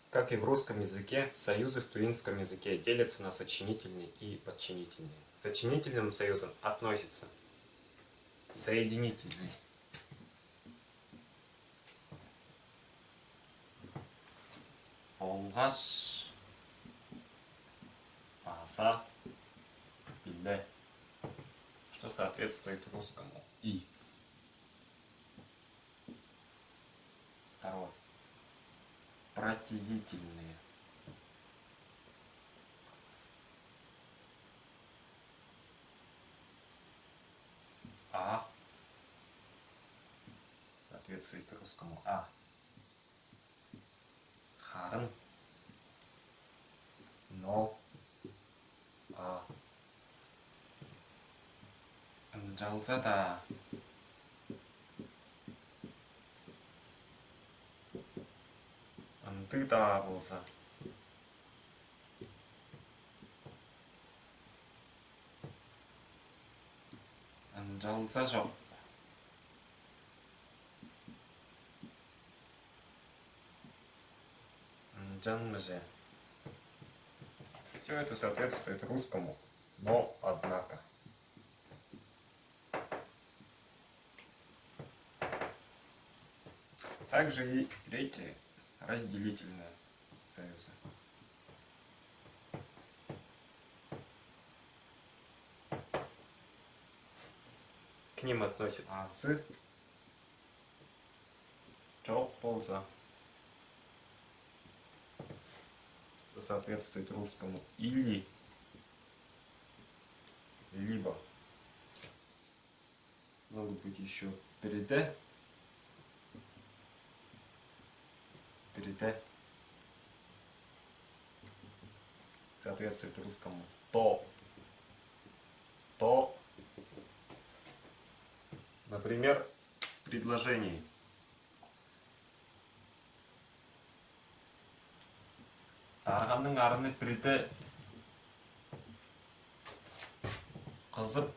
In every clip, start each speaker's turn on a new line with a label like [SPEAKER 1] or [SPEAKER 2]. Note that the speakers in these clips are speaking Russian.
[SPEAKER 1] Как и в русском языке, союзы в туинском языке делятся на сочинительные и подчинительные. К сочинительным союзам относятся соединительные, алғаш, баса, билде, что соответствует русскому и. Второе. Противительные. А соответствует русскому а. Харын. Но. А. Жалса да. Антыда болса. Жалса жоқ. Джанмже. Все это соответствует русскому, но однако. Также и третье, разделительные союзы. К ним относятся аз, жоқ болса, что соответствует русскому, или, либо. Могут быть еще переде, соответствует русскому то. Например, в предложении тарғанның арыны бірді қызып,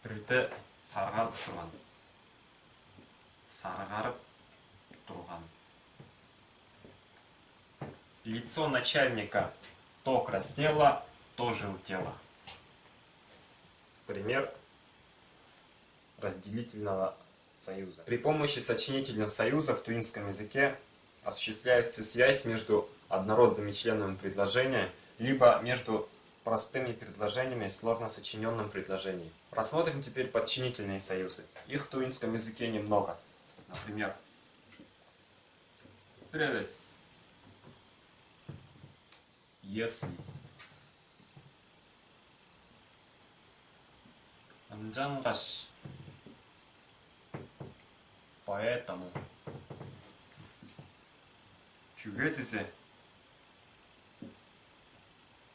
[SPEAKER 1] бірді сарғарып тұрған. Лицо начальника то краснело, то желтело. Пример разделительного союза. При помощи сочинительных союзов в туинском языке осуществляется связь между однородными членами предложения, либо между простыми предложениями в сложно сочиненном предложении. Рассмотрим теперь подчинительные союзы. Их в туинском языке немного. Например, прелес, если, анджангаш, поэтому, чугетизе,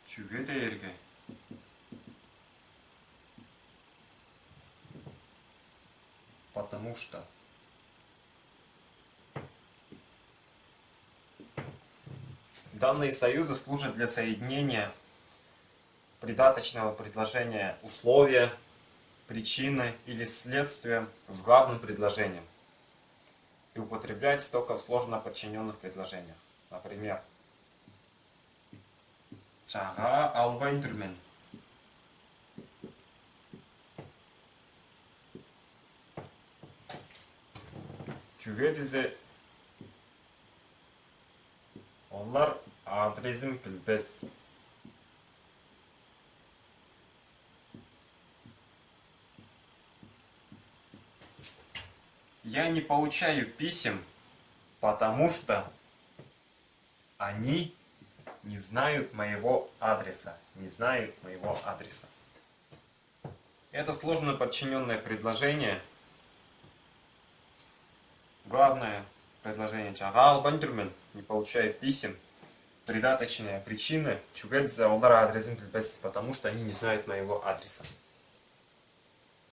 [SPEAKER 1] чугетеерге, потому что. Данные союзы служат для соединения придаточного предложения условия, причины или следствия с главным предложением и употребляется только в сложно подчиненных предложениях. Например, чага албай түрмен. Чугедизе олар адресім білбес. Я не получаю писем, потому что они не знают моего адреса. Это сложно подчиненное предложение. Главное предложение чагал бандюрмен, не получаю писем. Придаточные причины чугэдзе олар адресим, потому что они не знают моего адреса.